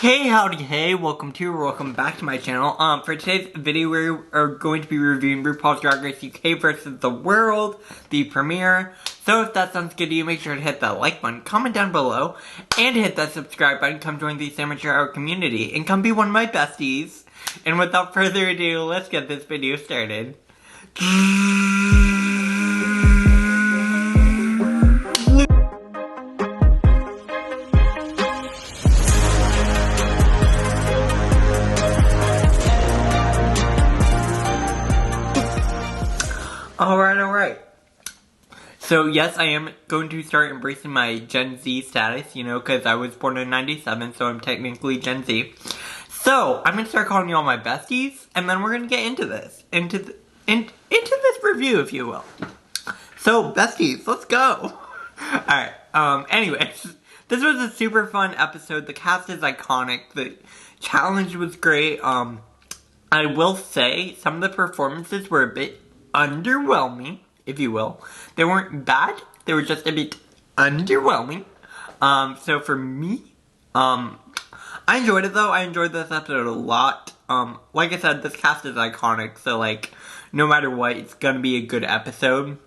Hey, howdy, hey, welcome back to my channel. For today's video, we are going to be reviewing RuPaul's Drag Race UK versus the World, the premiere. So if that sounds good to you, make sure to hit that like button, comment down below, and hit that subscribe button. Come join the amateur hour community, and come be one of my besties. And without further ado, let's get this video started. Alright. So yes, I am going to start embracing my Gen Z status, you know, because I was born in 97, so I'm technically Gen Z. So, I'm going to start calling you all my besties, and then we're going to get into this. Into this review, if you will. So, besties, let's go! Alright, anyways, this was a super fun episode. The cast is iconic. The challenge was great. I will say, some of the performances were a bit underwhelming, if you will. They weren't bad, they were just a bit underwhelming. So for me, I enjoyed it though. I enjoyed this episode a lot. Like I said, this cast is iconic, so like, no matter what, it's gonna be a good episode.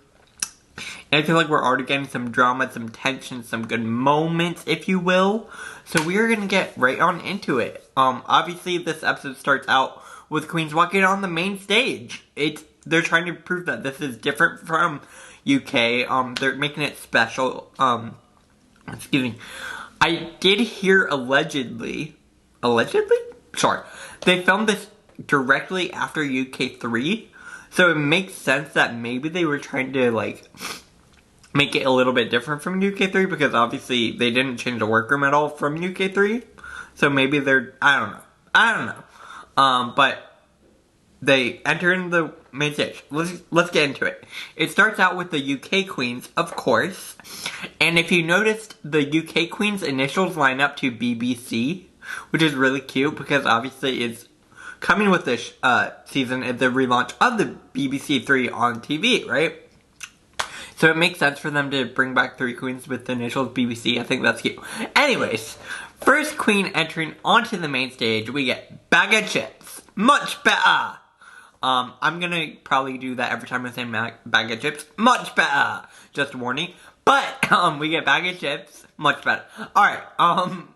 And I feel like we're already getting some drama, some tension, some good moments, if you will. So we're gonna get right on into it. Obviously this episode starts out with queens walking on the main stage. They're trying to prove that this is different from UK. They're making it special. Excuse me. I did hear allegedly? Sure. They filmed this directly after UK 3. So it makes sense that maybe they were trying to, like, make it a little bit different from UK 3. Because obviously they didn't change the workroom at all from UK 3. So maybe they're, I don't know. But they enter in the main stage. Let's get into it. It starts out with the UK queens, of course. And if you noticed, the UK queens' initials line up to BBC, which is really cute because obviously it's coming with this season at the relaunch of the BBC 3 on TV, right? So it makes sense for them to bring back 3 queens with the initials BBC. I think that's cute. Anyways, first queen entering onto the main stage, we get Bag of Chips. Much better! I'm gonna probably do that every time I say Bag of Chips. Much better! Just a warning. But, we get Bag of Chips. Much better. Alright, I'm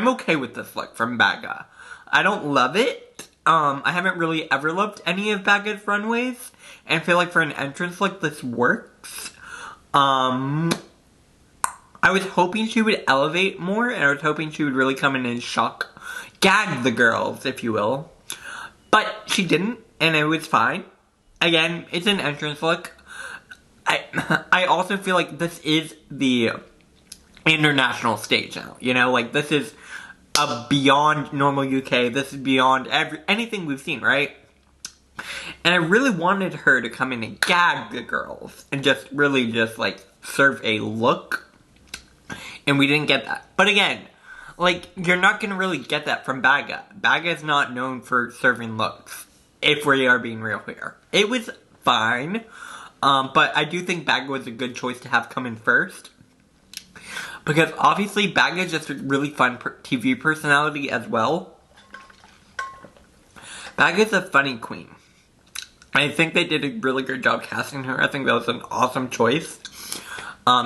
okay with this look from Bagga. I don't love it. I haven't really ever loved any of Bagga's runways. And I feel like for an entrance look, this works. I was hoping she would elevate more, and I was hoping she would really come in and gag the girls, if you will. But she didn't, and it was fine. Again, it's an entrance look. I also feel like this is the international stage now, you know? Like, this is beyond normal UK. This is beyond anything we've seen, right? And I really wanted her to come in and gag the girls and just really just, like, serve a look. And we didn't get that. But again, like, you're not gonna really get that from Bagga. Bagga's not known for serving looks, if we are being real here. It was fine, but I do think Bagga was a good choice to have come in first. Because obviously Bagga's just a really fun TV personality as well. Bagga's a funny queen. I think they did a really good job casting her. I think that was an awesome choice.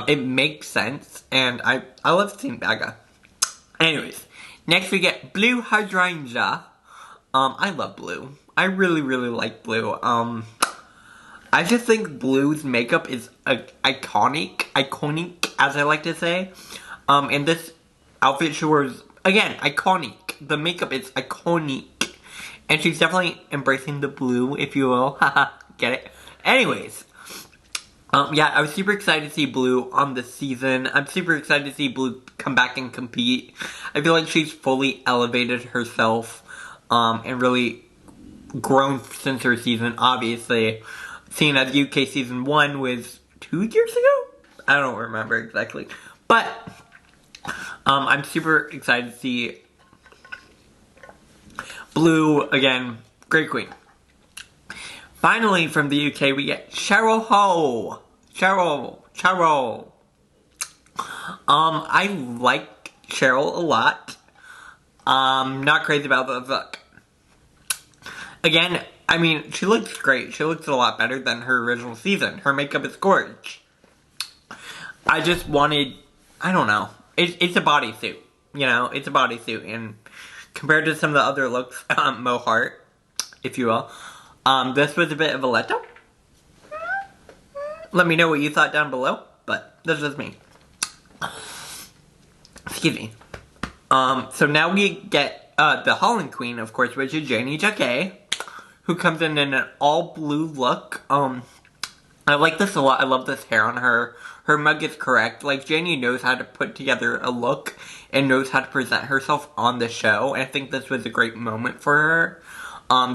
It makes sense, and I love seeing Bagga. Anyways, next we get Blue Hydrangea. I love Blue. I really like Blue. I just think Blue's makeup is iconic, as I like to say. And this outfit she wears, again, iconic. The makeup is iconic. And she's definitely embracing the blue, if you will. Haha, get it? Anyways. Yeah, I was super excited to see Blue on this season. I'm super excited to see Blue come back and compete. I feel like she's fully elevated herself, and really grown since her season, obviously. Seeing as UK season 1 was 2 years ago? I don't remember exactly. But, I'm super excited to see Blue, again, great queen. Finally, from the UK, we get Cheryl Ho. Cheryl. I like Cheryl a lot. Not crazy about the look. Again, I mean, she looks great. She looks a lot better than her original season. Her makeup is gorgeous. I just wanted, I don't know. It's a bodysuit. You know, it's a bodysuit. And compared to some of the other looks, Mohart, if you will, this was a bit of a letdown. Let me know what you thought down below. But this is me. Excuse me. So now we get the Holland Queen, of course, which is JakeyonceTV, who comes in an all blue look. I like this a lot. I love this hair on her. Her mug is correct. Like, Janie knows how to put together a look and knows how to present herself on the show. And I think this was a great moment for her.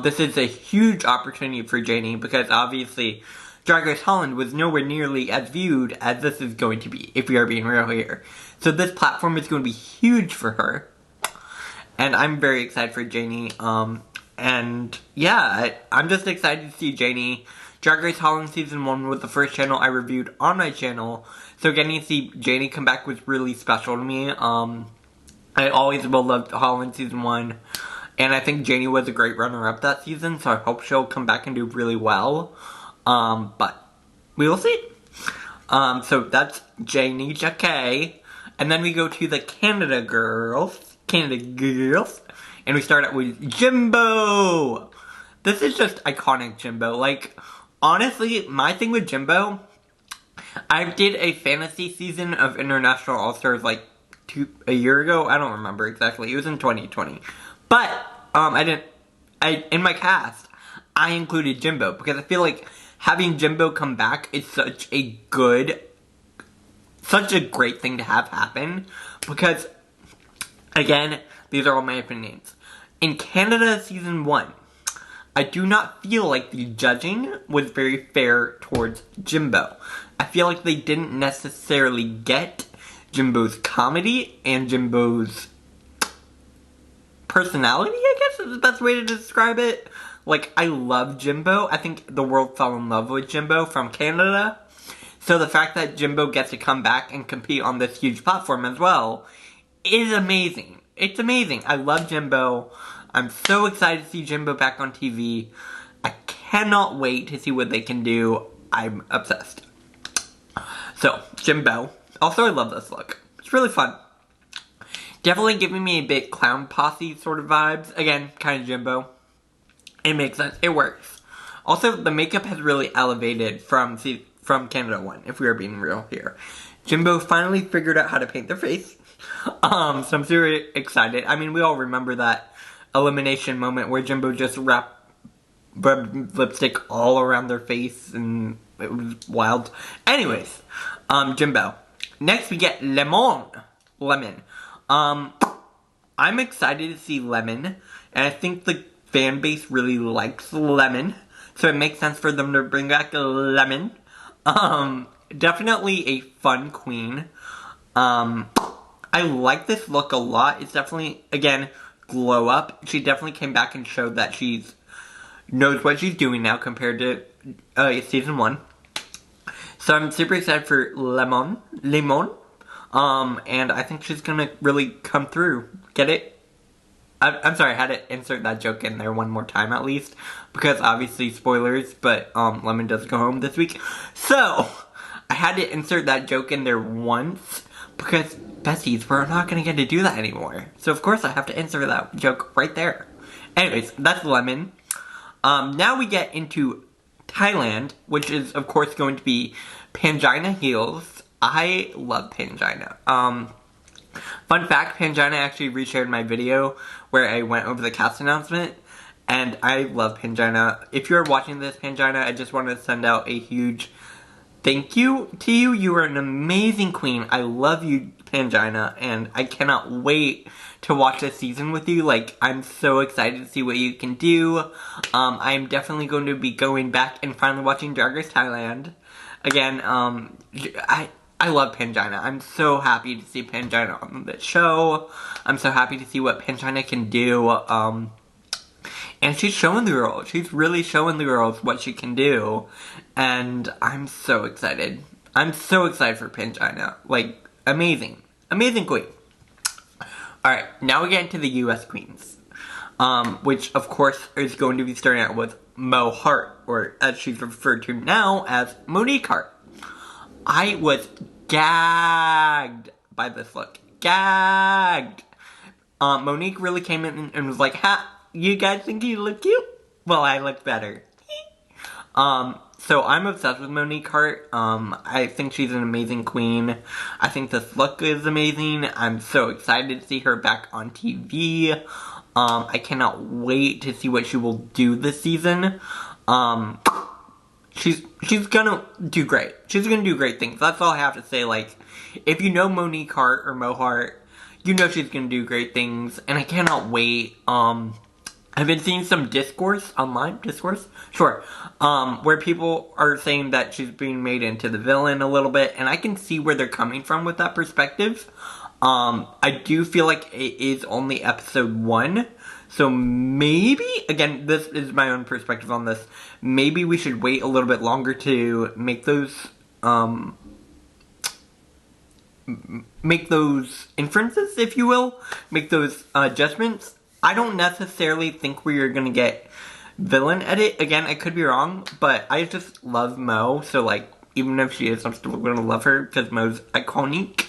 This is a huge opportunity for Janie because obviously Drag Race Holland was nowhere nearly as viewed as this is going to be, if we are being real here. So this platform is going to be huge for her. And I'm very excited for Janie. And yeah, I'm just excited to see Janie. Drag Race Holland Season 1 was the first channel I reviewed on my channel. So getting to see Janie come back was really special to me. I always will love Holland Season 1. And I think Janie was a great runner-up that season. So I hope she'll come back and do really well. But we will see. So that's JakeyonceTV. And then we go to the Canada girls. And we start out with Jimbo. This is just iconic Jimbo. Like, honestly, my thing with Jimbo, I did a fantasy season of International All-Stars like a year ago. I don't remember exactly. It was in 2020. But, in my cast, I included Jimbo because I feel like having Jimbo come back is such a great thing to have happen. Because, again, these are all my opinions. In Canada Season 1, I do not feel like the judging was very fair towards Jimbo. I feel like they didn't necessarily get Jimbo's comedy and Jimbo's personality, I guess is the best way to describe it. Like, I love Jimbo. I think the world fell in love with Jimbo from Canada. So the fact that Jimbo gets to come back and compete on this huge platform as well is amazing. It's amazing. I love Jimbo. I'm so excited to see Jimbo back on TV. I cannot wait to see what they can do. I'm obsessed. So, Jimbo. Also, I love this look. It's really fun. Definitely giving me a bit Clown Posse sort of vibes. Again, kind of Jimbo. It makes sense. It works. Also, the makeup has really elevated from Canada 1, if we are being real here. Jimbo finally figured out how to paint their face. So I'm super excited. I mean, we all remember that elimination moment where Jimbo just rubbed lipstick all around their face and it was wild. Anyways, Jimbo. Next we get Lemon. I'm excited to see Lemon, and I think the fan base really likes Lemon, so it makes sense for them to bring back Lemon. Definitely a fun queen. I like this look a lot. It's definitely, again, glow up. She definitely came back and showed that she knows what she's doing now compared to Season 1. So I'm super excited for Lemon. And I think she's gonna really come through. Get it? I'm sorry, I had to insert that joke in there one more time at least. Because obviously, spoilers, but Lemon does go home this week. So, I had to insert that joke in there once. Because, besties, we're not gonna get to do that anymore. So, of course, I have to insert that joke right there. Anyways, that's Lemon. Now we get into Thailand, which is, of course, going to be Pangina Heels. I love Pangina. Fun fact, Pangina actually reshared my video where I went over the cast announcement. And I love Pangina. If you're watching this, Pangina, I just want to send out a huge thank you to you. You are an amazing queen. I love you, Pangina. And I cannot wait to watch this season with you. Like, I'm so excited to see what you can do. I'm definitely going to be going back and finally watching Drag Race Thailand. Again, I love Pangina. I'm so happy to see Pangina on the show. I'm so happy to see what Pangina can do. And she's showing the girls. She's really showing the girls what she can do. And I'm so excited. I'm so excited for Pangina. Like, amazing. Amazing queen. Alright, now we get into the US Queens. Which, of course, is going to be starting out with Mo Hart, or as she's referred to now as Monique Hart. I was gagged by this look. Gagged! Monique really came in and was like, ha, you guys think you look cute? Well, I look better. So I'm obsessed with Monique Hart. I think she's an amazing queen. I think this look is amazing. I'm so excited to see her back on TV. I cannot wait to see what she will do this season. She's gonna do great. She's gonna do great things. That's all I have to say. Like, if you know Monique Hart or Mo Hart, you know she's gonna do great things, and I cannot wait. I've been seeing some discourse online, sure, where people are saying that she's being made into the villain a little bit, and I can see where they're coming from with that perspective. I do feel like it is only episode 1, so maybe, again, this is my own perspective on this, maybe we should wait a little bit longer to make those inferences, if you will, make those judgments. I don't necessarily think we are gonna get villain edit. Again, I could be wrong, but I just love Mo, so like, even if she is, I'm still gonna love her, because Mo's iconic.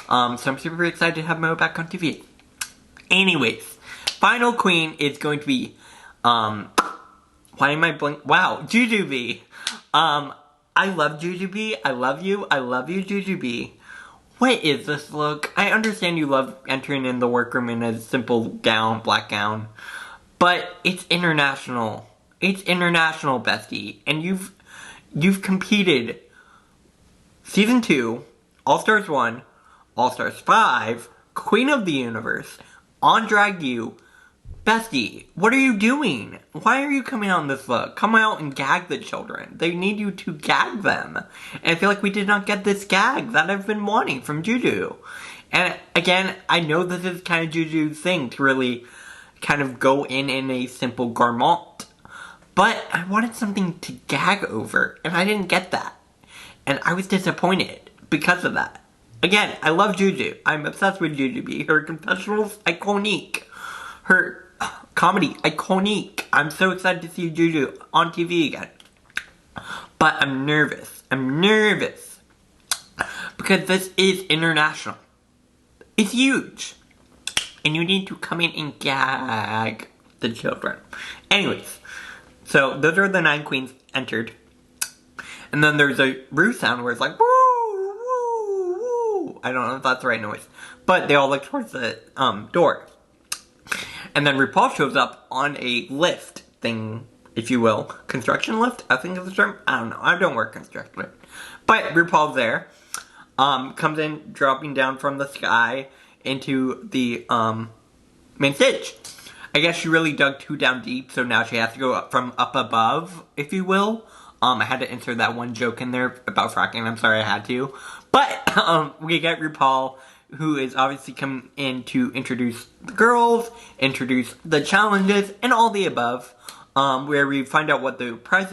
So I'm super excited to have Mo back on TV. Anyways, final queen is going to be, why am I blank? Wow, Jujubee. I love Jujubee. I love you, Jujubee. What is this look? I understand you love entering in the workroom in a simple gown, black gown. But it's international. It's international, bestie. And you've competed Season 2, All-Stars 1, All-Stars 5, Queen of the Universe, on Drag U. Bestie, what are you doing? Why are you coming out in this look? Come out and gag the children. They need you to gag them. And I feel like we did not get this gag that I've been wanting from Juju. And again, I know this is kind of Juju's thing to really kind of go in a simple garment. But I wanted something to gag over, and I didn't get that. And I was disappointed because of that. Again, I love Juju. I'm obsessed with Jujubee. Her confessionals, iconic. Her comedy, iconic. I'm so excited to see Juju on TV again. But I'm nervous. Because this is international. It's huge. And you need to come in and gag the children. Anyways, so those are the 9 queens entered. And then there's a Ru sound where it's like, woo, woo, woo. I don't know if that's the right noise. But they all look towards the door. And then RuPaul shows up on a lift thing, if you will. Construction lift, I think is the term. I don't know. I don't work construction. But RuPaul's there. Comes in, dropping down from the sky into the main stage. I guess she really dug too down deep, so now she has to go up from up above, if you will. I had to insert that one joke in there about fracking. I'm sorry I had to. But we get RuPaul, who is obviously coming in to introduce the girls, introduce the challenges, and all the above. Where we find out what the prize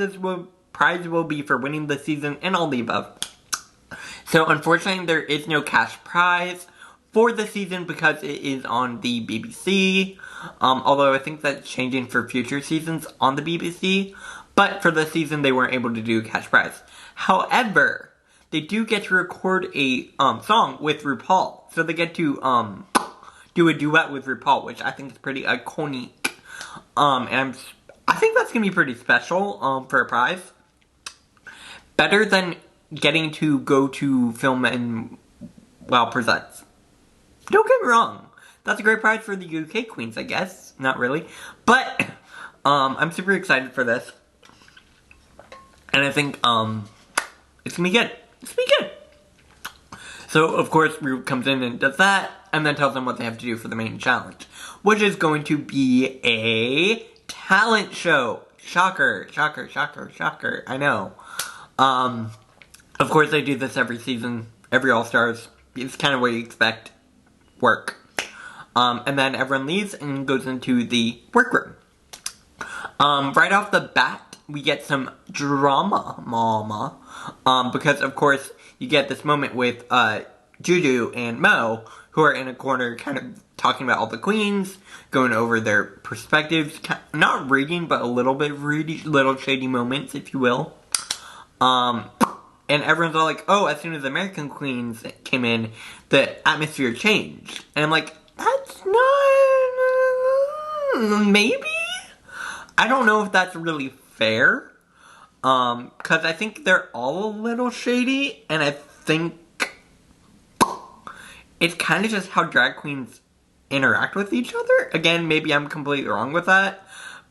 will be for winning the season, and all the above. So unfortunately, there is no cash prize for the season because it is on the BBC. Although I think that's changing for future seasons on the BBC. But for the season, they weren't able to do a cash prize. However, they do get to record a song with RuPaul. So they get to do a duet with RuPaul, which I think is pretty iconic. And I think that's going to be pretty special for a prize. Better than getting to go to film and WoW Presents. Don't get me wrong. That's a great prize for the UK queens, I guess. Not really. But I'm super excited for this. And I think it's going to be good. It's going to be good. So, of course, Ru comes in and does that, and then tells them what they have to do for the main challenge, which is going to be a talent show. Shocker, shocker, shocker, shocker. I know. Of course, they do this every season, every All-Stars. It's kind of what you expect. Work. And then everyone leaves and goes into the workroom. Right off the bat, we get some drama, mama. Because, of course, you get this moment with Juju and Mo, who are in a corner kind of talking about all the queens, going over their perspectives, not reading, but a little bit reading, little shady moments, if you will. And everyone's all like, oh, as soon as American queens came in, the atmosphere changed. And I'm like, that's not... maybe? I don't know if that's really fair. Because I think they're all a little shady, and I think it's kind of just how drag queens interact with each other. Again, maybe I'm completely wrong with that,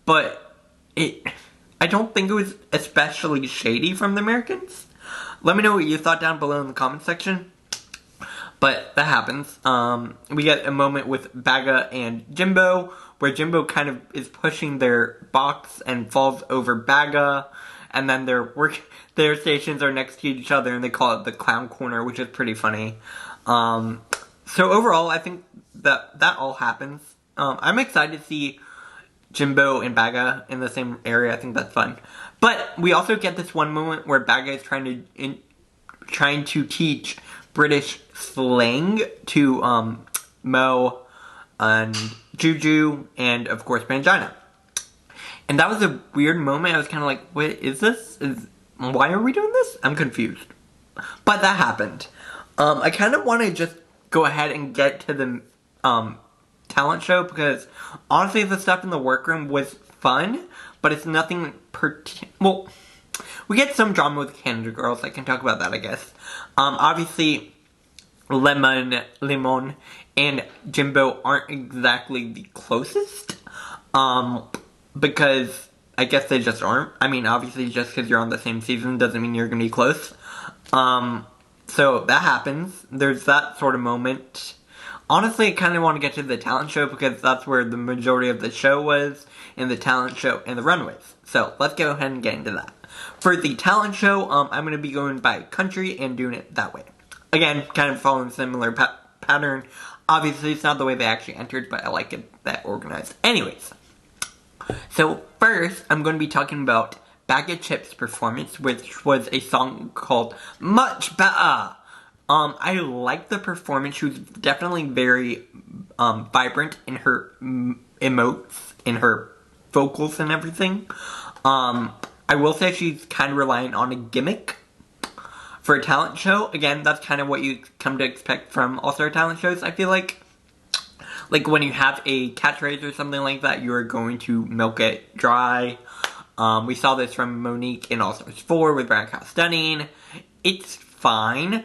but I don't think it was especially shady from the Americans. Let me know what you thought down below in the comment section. But that happens. We get a moment with Baga and Jimbo, where Jimbo kind of is pushing their box and falls over Baga, and then their stations are next to each other, and they call it the clown corner, which is pretty funny. So overall, I think that all happens. I'm excited to see Jimbo and Baga in the same area. I think that's fun. But we also get this one moment where Baga is trying to teach British slang to Mo and Juju and of course Pangina. And that was a weird moment. I was kind of like, what is this? Why are we doing this? I'm confused. But that happened. I kind of want to just go ahead and get to the talent show, because honestly the stuff in the workroom was fun, but it's nothing well, we get some drama with Canada girls. I can talk about that, I guess. Obviously Lemon and Jimbo aren't exactly the closest, because I guess they just aren't. I mean, obviously just because you're on the same season doesn't mean you're gonna be close. So that happens. There's that sort of moment. Honestly, I kind of want to get to the talent show, because that's where the majority of the show was, in the talent show and the runways. So let's go ahead and get into that. For the talent show, I'm going to be going by country and doing it that way. Again, kind of following a similar pattern. Obviously, it's not the way they actually entered, but I like it that organized. Anyways, so first, I'm going to be talking about Bag of Chips' performance, which was a song called Much Better. I liked the performance. She was definitely very vibrant in her emotes, in her vocals and everything. I will say she's kind of relying on a gimmick for a talent show. Again, that's kind of what you come to expect from all-star talent shows, I feel like. Like, when you have a catchphrase or something like that, you are going to milk it dry. We saw this from Monique in All Stars 4 with Brown Cow Stunning. It's fine,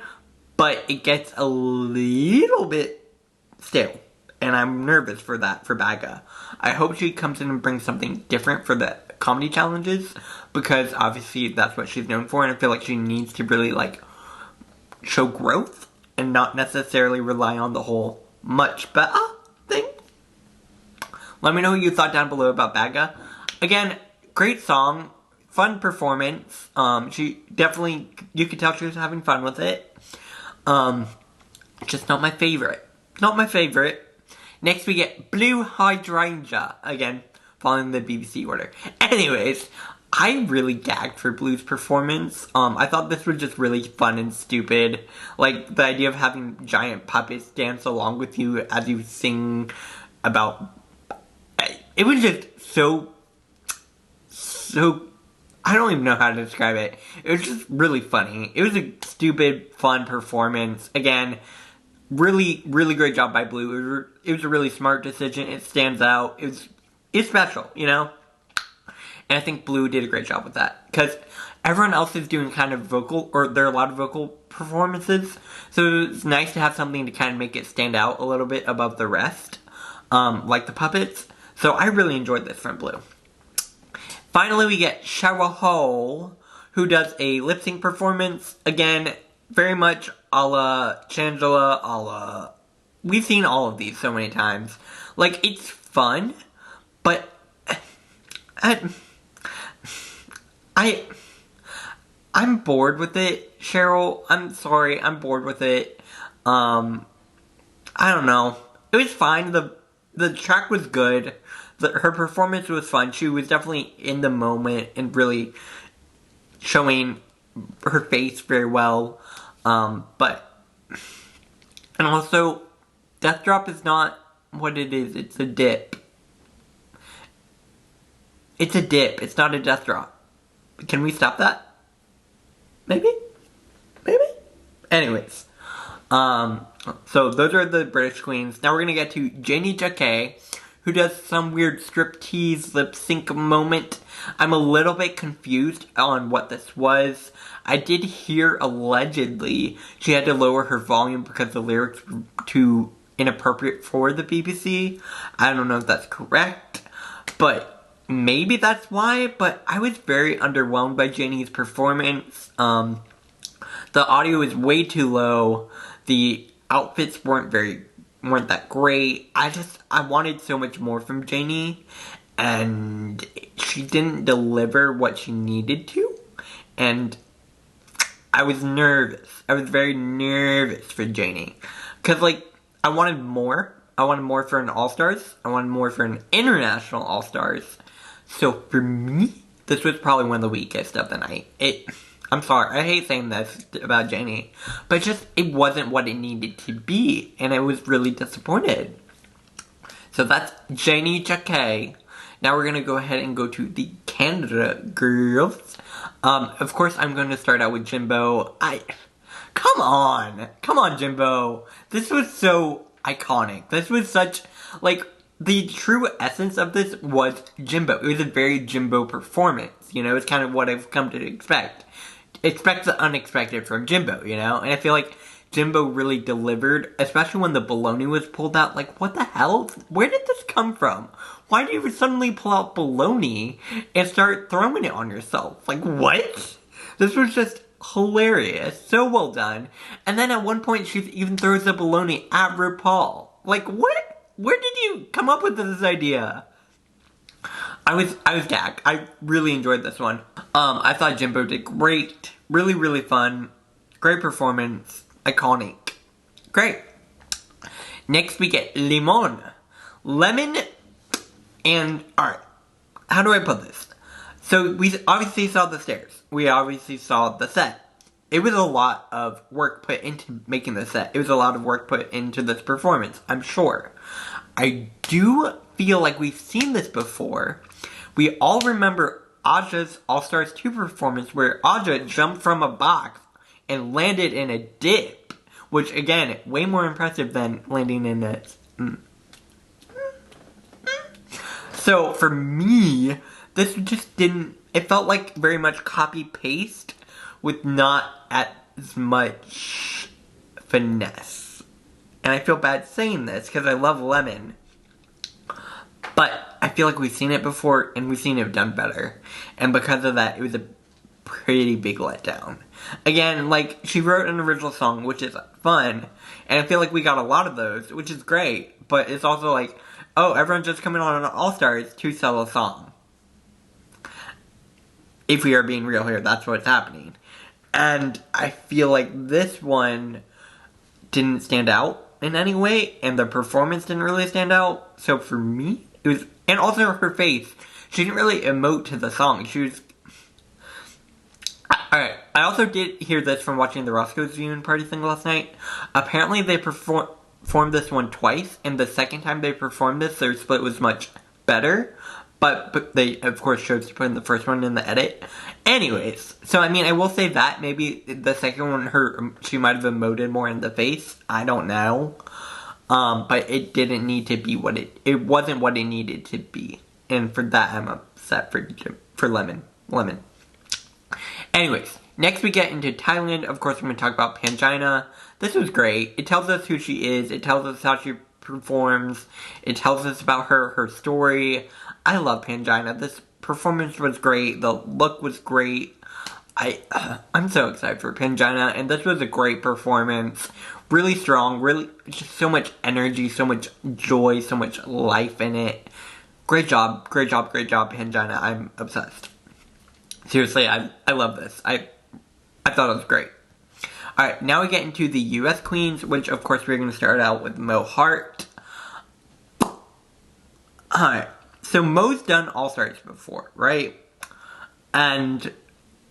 but it gets a little bit stale. And I'm nervous for that for Baga. I hope she comes in and brings something different for the comedy challenges, because obviously that's what she's known for, and I feel like she needs to really, like, show growth and not necessarily rely on the whole much better thing. Let me know what you thought down below about Baga. Again, great song, fun performance. She definitely, you could tell she was having fun with it. Just not my favorite. Not my favorite. Next we get Blue Hydrangea. Again, following the BBC order. Anyways, I really gagged for Blue's performance. I thought this was just really fun and stupid. Like, the idea of having giant puppets dance along with you as you sing about... It was just so, I don't even know how to describe it. It was just really funny. It was a stupid, fun performance. Again, really, really great job by Blue. It was a really smart decision. It stands out. It's special, you know? And I think Blue did a great job with that. Because everyone else is doing kind of vocal, or there are a lot of vocal performances. So it's nice to have something to kind of make it stand out a little bit above the rest. Like the puppets. So I really enjoyed this from Blue. Finally, we get Cheryl Hole, who does a lip-sync performance. Again, very much a la Shangela, a la... We've seen all of these so many times. Like, it's fun, but... I'm bored with it, Cheryl. I'm sorry, I'm bored with it. I don't know. It was fine. The track was good. Her performance was fun. She was definitely in the moment and really showing her face very well. And also, Death drop is not what it is. It's a dip. It's a dip. It's not a death drop. Can we stop that? Maybe? Maybe? Anyways. So those are the British queens. Now we're gonna get to JakeyonceTV, who does some weird striptease lip sync moment. I'm a little bit confused on what this was. I did hear allegedly she had to lower her volume because the lyrics were too inappropriate for the BBC. I don't know if that's correct, but maybe that's why. But I was very underwhelmed by Jenny's performance. The audio is way too low. The outfits weren't that great. I wanted so much more from Jenny, and she didn't deliver what she needed to, and I was nervous. I was very nervous for Jenny, because, like, I wanted more. I wanted more for an All-Stars. I wanted more for an international All-Stars. So for me, this was probably one of the weakest of the night. I'm sorry, I hate saying this about Jenny, but it wasn't what it needed to be, and I was really disappointed. So that's JakeyonceTV. Now we're gonna go ahead and go to the Canada girls. Of course, I'm going to start out with Jimbo. Come on, Jimbo. This was so iconic. This was such, like, the true essence of this was Jimbo. It was a very Jimbo performance, you know? It's kind of what I've come to expect. Expect the unexpected from Jimbo, you know? And I feel like Jimbo really delivered, especially when the baloney was pulled out. Like, what the hell? Where did this come from? Why do you suddenly pull out baloney and start throwing it on yourself? Like, what? This was just hilarious. So well done. And then at one point, she even throws the baloney at RuPaul. Like, what? Where did you come up with this idea? I was gagged. I really enjoyed this one. I thought Jimbo did great. Really, really fun. Great performance. Iconic. Great. Next we get Lemon. And, alright. How do I put this? So, we obviously saw the stairs. We obviously saw the set. It was a lot of work put into making the set. It was a lot of work put into this performance, I'm sure. I do feel like we've seen this before. We all remember Aja's All-Stars 2 performance where Aja jumped from a box and landed in a dip. Which, again, way more impressive than landing in a... So, for me, this just didn't... It felt like very much copy-paste with not as much finesse. And I feel bad saying this because I love Lemon. But I feel like we've seen it before and we've seen it done better. And because of that, it was a pretty big letdown. Again, like, she wrote an original song, which is fun. And I feel like we got a lot of those, which is great. But it's also like, oh, everyone's just coming on All-Stars to sell a song. If we are being real here, that's what's happening. And I feel like this one didn't stand out in any way, and the performance didn't really stand out. So for me, it was, and also her face, she didn't really emote to the song. She was, alright, I also did hear this from watching the Roscoe's viewing party thing last night. Apparently they performed this one twice, and the second time they performed this, their split was much better. But they, of course, chose to put in the first one in the edit. Anyways, so, I mean, I will say that. Maybe the second one, she might have emoted more in the face. I don't know. But it didn't need to be what it wasn't what it needed to be. And for that, I'm upset for Lemon. Anyways, next we get into Thailand. Of course, we're going to talk about Pangina. This was great. It tells us who she is. It tells us how she performs. It tells us about her story. I love Pangina. This performance was great. The look was great. I'm so excited for Pangina, and this was a great performance. Really strong, really, just so much energy, so much joy, so much life in it. Great job, Pangina. I'm obsessed. Seriously, I love this. I thought it was great. Alright, now we get into the US Queens, which of course we're going to start out with Mo Hart. Alright. So Mo's done All-Stars before, right? And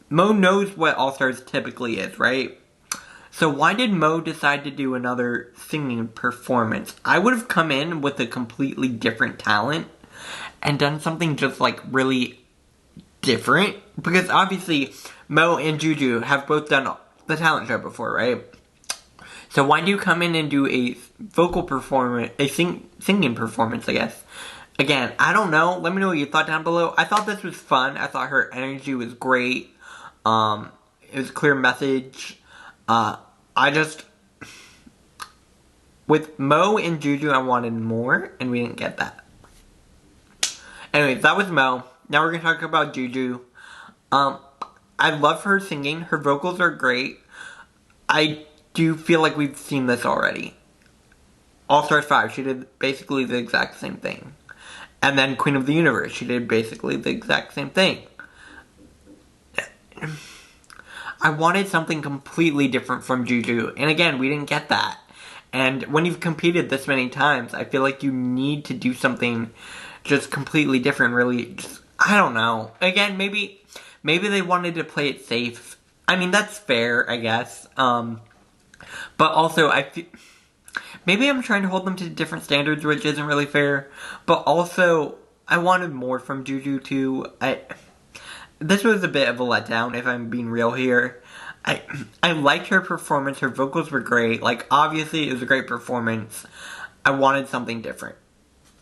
Mo knows what All-Stars typically is, right? So why did Mo decide to do another singing performance? I would have come in with a completely different talent and done something just like really different. Because obviously Mo and Juju have both done the talent show before, right? So why do you come in and do a vocal performance, a singing performance, I guess? Again, I don't know. Let me know what you thought down below. I thought this was fun. I thought her energy was great. It was a clear message. With Mo and Juju, I wanted more, and we didn't get that. Anyways, that was Mo. Now we're going to talk about Juju. I love her singing. Her vocals are great. I do feel like we've seen this already. All Stars 5, she did basically the exact same thing. And then Queen of the Universe, she did basically the exact same thing. I wanted something completely different from Juju. And again, we didn't get that. And when you've competed this many times, I feel like you need to do something just completely different, really. I don't know. Again, maybe they wanted to play it safe. I mean, that's fair, I guess. But also, I feel maybe I'm trying to hold them to different standards, which isn't really fair. But also, I wanted more from Juju too. This was a bit of a letdown, if I'm being real here. I liked her performance. Her vocals were great. Like, obviously, it was a great performance. I wanted something different.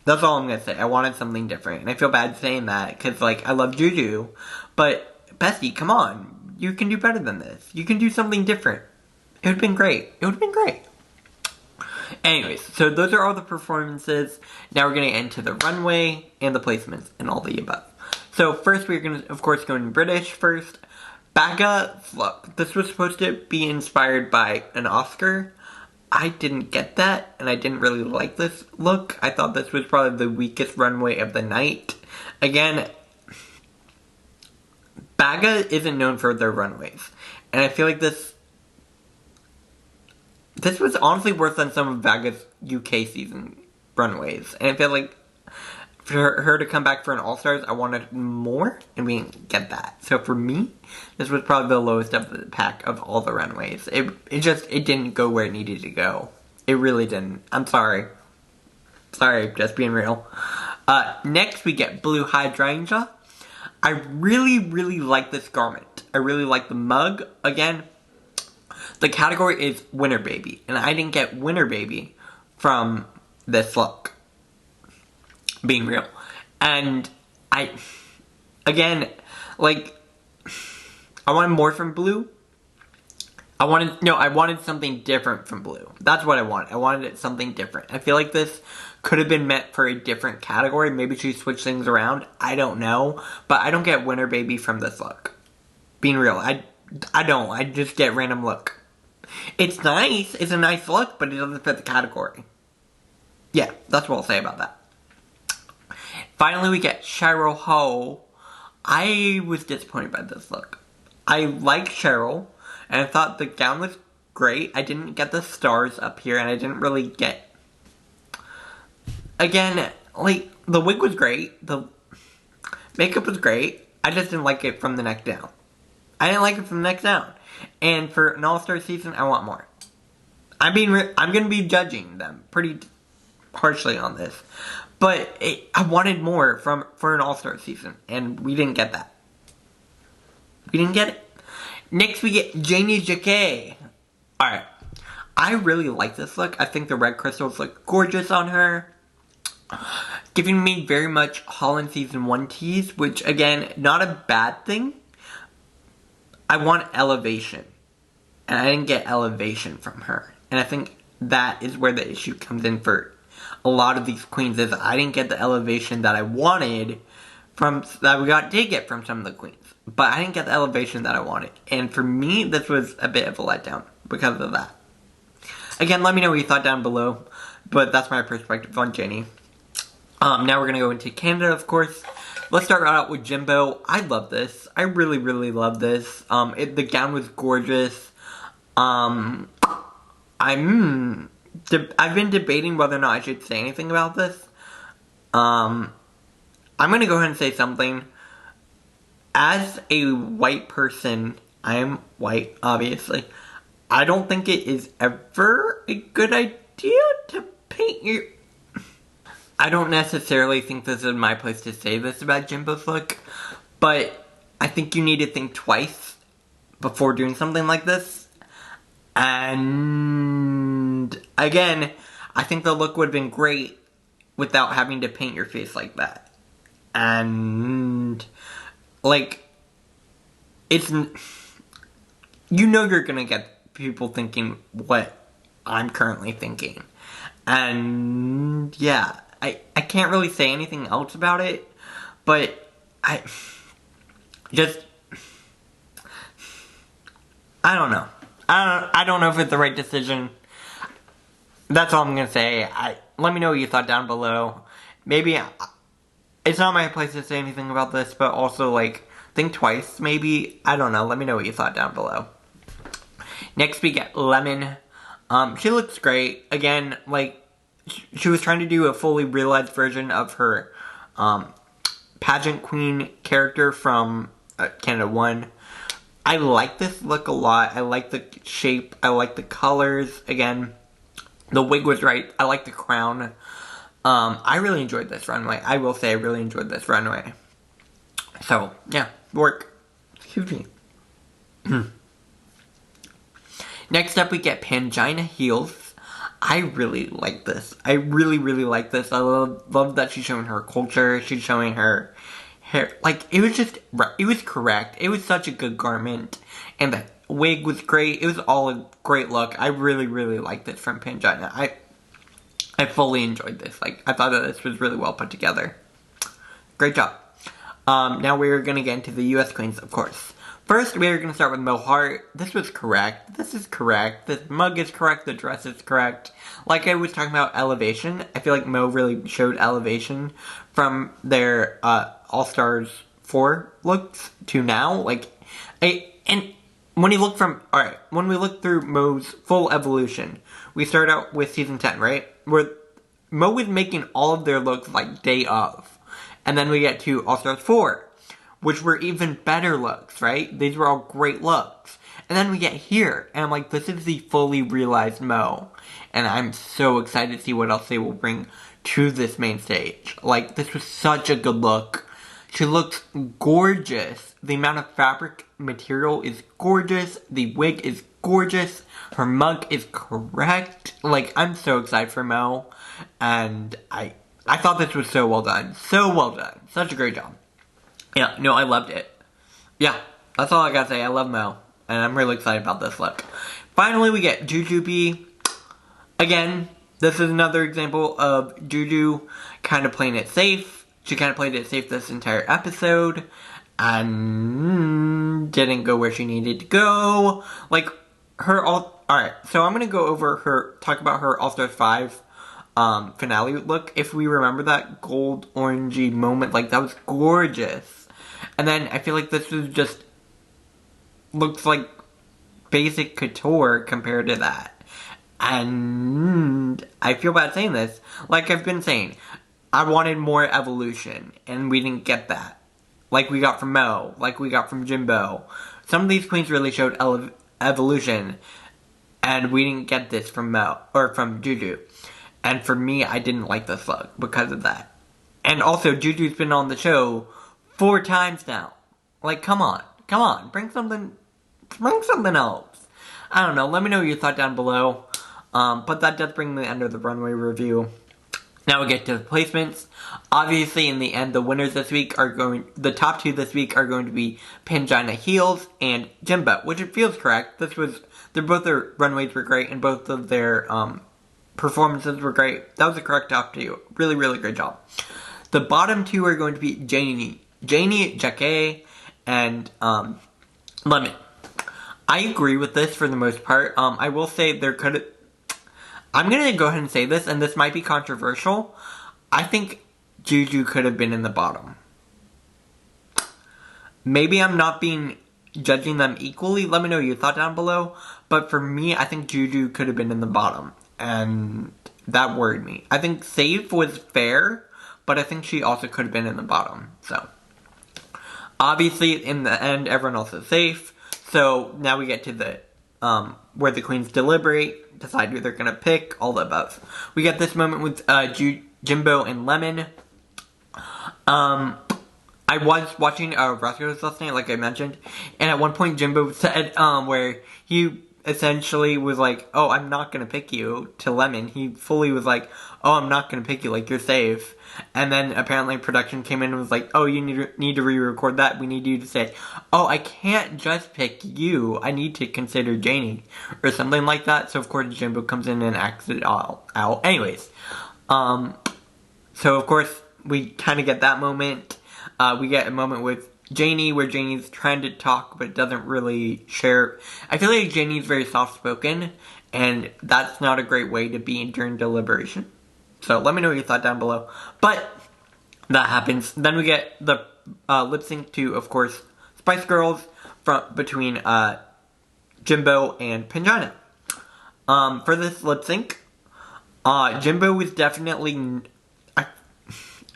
That's all I'm gonna say. I wanted something different. And I feel bad saying that, because, like, I love Juju. But, Bestie, come on. You can do better than this. You can do something different. It would have been great. It would have been great. Anyways, so those are all the performances. Now we're going to get into the runway and the placements and all the above. So first we're going to, of course, go in British first. Bagga's look. This was supposed to be inspired by an Oscar. I didn't get that, and I didn't really like this look. I thought this was probably the weakest runway of the night. Again, Bagga isn't known for their runways. And I feel like this was honestly worse than some of Bagga's UK season runways. And I feel like for her to come back for an All-Stars, I wanted more, and we didn't get that. So for me, this was probably the lowest of the pack of all the runways. It didn't go where it needed to go. It really didn't. I'm sorry. Sorry, just being real. Next, we get Blue Hydrangea. I really, really like this garment. I really like the mug. Again, the category is Winter Baby, and I didn't get Winter Baby from this look. Being real. And I wanted more from Blue. I wanted something different from Blue. That's what I wanted. I wanted something different. I feel like this could have been meant for a different category. Maybe she switched things around. I don't know. But I don't get Winter Baby from this look. Being real. I don't. I just get random look. It's nice. It's a nice look, but it doesn't fit the category. Yeah, that's what I'll say about that. Finally, we get Cheryl Ho. I was disappointed by this look. I like Cheryl, and I thought the gown was great. I didn't get the stars up here, and I didn't really get... Again, like, the wig was great. The makeup was great. I just didn't like it from the neck down. I didn't like it from the neck down. And for an All-Star season, I want more. I'm going to be judging them pretty harshly on this. But I wanted more for an All-Star season, and we didn't get that. We didn't get it. Next, we get Janie Jacquet. Alright. I really like this look. I think the red crystals look gorgeous on her. Giving me very much Holland Season 1 tease, which, again, not a bad thing. I want elevation. And I didn't get elevation from her. And I think that is where the issue comes in for a lot of these queens, is I didn't get the elevation that I wanted did get from some of the queens. But I didn't get the elevation that I wanted. And for me, this was a bit of a letdown because of that. Again, let me know what you thought down below. But that's my perspective on Janie. Now we're going to go into Canada, of course. Let's start right out with Jimbo. I love this. I really, really love this. The gown was gorgeous. I've been debating whether or not I should say anything about this. I'm going to go ahead and say something. As a white person, I am white, obviously. I don't think it is ever a good idea to paint your... I don't necessarily think this is my place to say this about Jimbo's look, but I think you need to think twice before doing something like this. And again, I think the look would have been great without having to paint your face like that. And like, it's, you know, you're gonna get people thinking what I'm currently thinking. And yeah, I can't really say anything else about it, but I don't know. I don't know if it's the right decision. That's all I'm gonna say. Let me know what you thought down below. Maybe it's not my place to say anything about this, but also like think twice. Maybe, I don't know. Let me know what you thought down below. Next we get Lemon. She looks great. Again, like she was trying to do a fully realized version of her pageant queen character from Canada 1. I like this look a lot. I like the shape. I like the colors. Again, the wig was right. I like the crown. I really enjoyed this runway. I will say I really enjoyed this runway. So, yeah. Work. Excuse me. Next up, we get Pangina Heels. I really like this. I really, really like this. I love that she's showing her culture. She's showing her hair. Like, it was just, it was correct. It was such a good garment. And the wig was great. It was all a great look. I really, really liked this from Pangina. I fully enjoyed this. Like, I thought that this was really well put together. Great job. Now we're going to get into the US Queens, of course. First, we're going to start with Mo Hart. This was correct. This is correct. This mug is correct. The dress is correct. Like I was talking about elevation, I feel like Mo really showed elevation from their All-Stars 4 looks to now. Like, and when you look from, alright, when we look through Mo's full evolution, we start out with season 10, right? Where Mo was making all of their looks like day of. And then we get to All-Stars 4. Which were even better looks, right? These were all great looks. And then we get here, and I'm like, this is the fully realized Mo. And I'm so excited to see what else they will bring to this main stage. Like, this was such a good look. She looks gorgeous. The amount of fabric material is gorgeous. The wig is gorgeous. Her mug is correct. Like, I'm so excited for Mo. And I thought this was so well done. So well done. Such a great job. Yeah, no, I loved it. Yeah, that's all I gotta say. I love Mo, and I'm really excited about this look. Finally, we get Jujubee. Again, this is another example of Juju kind of playing it safe. She kind of played it safe this entire episode, and didn't go where she needed to go. Like, alright, so I'm gonna go over talk about her All-Stars 5 finale look. If we remember that gold orangey moment, like, that was gorgeous. And then I feel like this is just looks like basic couture compared to that. And I feel bad saying this. Like I've been saying, I wanted more evolution, and we didn't get that. Like we got from Mo, like we got from Jimbo. Some of these queens really showed evolution, and we didn't get this from Mo, or from Juju. And for me, I didn't like this look because of that. And also, Juju's been on the show 4 times now. Like, come on, bring something else. I don't know, let me know what you thought down below. But that does bring the end of the runway review. Now we get to the placements. Obviously, in the end, the winners this week the top 2 this week are going to be Pangina Heels and Jimbo, which it feels correct. Both their runways were great, and both of their, performances were great. That was the correct top 2. Really, really great job. The bottom 2 are going to be Janie, Jakey, and Lemon. I agree with this for the most part. I will say I'm going to go ahead and say this, and this might be controversial. I think Juju could have been in the bottom. Maybe I'm not judging them equally. Let me know your thought down below. But for me, I think Juju could have been in the bottom. And that worried me. I think Safe was fair, but I think she also could have been in the bottom. So, obviously, in the end, everyone else is safe. So, now we get to the where the queens deliberate, decide who they're gonna pick, all the above. We get this moment with Jimbo and Lemon. I was watching Roscoe's last night, like I mentioned, and at one point Jimbo said, where he essentially was like, oh, I'm not gonna pick you, to Lemon. He fully was like, oh, I'm not gonna pick you, like, you're safe. And then apparently production came in and was like, oh, you need to re-record that. We need you to say, oh, I can't just pick you. I need to consider Janie. Or something like that. So of course Jimbo comes in and acts it all out. Anyways. So of course we kind of get that moment. We get a moment with Janie where Janie's trying to talk but doesn't really share. I feel like Janie's very soft-spoken. And that's not a great way to be during deliberation. So let me know what you thought down below. But that happens. Then we get the lip sync to, of course, Spice Girls between Jimbo and Pangina. For this lip sync, Jimbo was definitely...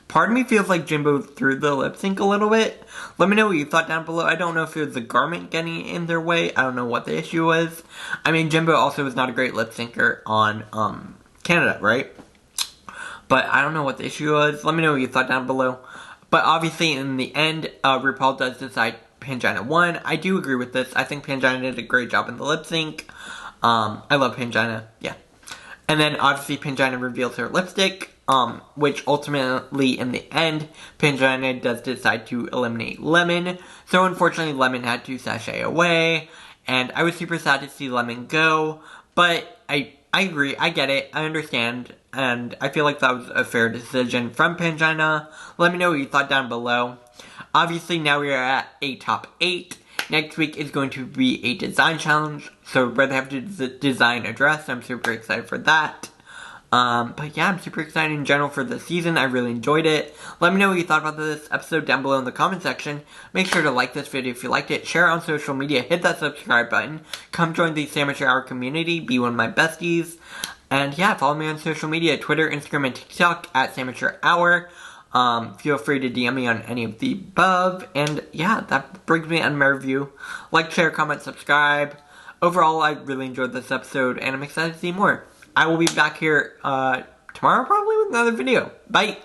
part of me feels like Jimbo threw the lip sync a little bit. Let me know what you thought down below. I don't know if it was the garment getting in their way. I don't know what the issue was. I mean, Jimbo also was not a great lip syncer on Canada, right? But I don't know what the issue was. Let me know what you thought down below. But obviously, in the end, RuPaul does decide Pangina won. I do agree with this. I think Pangina did a great job in the lip sync. I love Pangina. Yeah. And then, obviously, Pangina reveals her lipstick. Which ultimately, in the end, Pangina does decide to eliminate Lemon. So, unfortunately, Lemon had to sashay away. And I was super sad to see Lemon go. But I agree, I get it, I understand, and I feel like that was a fair decision from Pangina. Let me know what you thought down below. Obviously, now we are at a top 8. Next week is going to be a design challenge, so we're going to have to design a dress. I'm super excited for that. But yeah, I'm super excited in general for the season. I really enjoyed it. Let me know what you thought about this episode down below in the comment section. Make sure to like this video if you liked it. Share it on social media. Hit that subscribe button. Come join the Sandwich Hour community. Be one of my besties. And yeah, follow me on social media. Twitter, Instagram, and TikTok at Sandwich Hour. Feel free to DM me on any of the above. And yeah, that brings me on my review. Like, share, comment, subscribe. Overall, I really enjoyed this episode. And I'm excited to see more. I will be back here tomorrow probably with another video. Bye!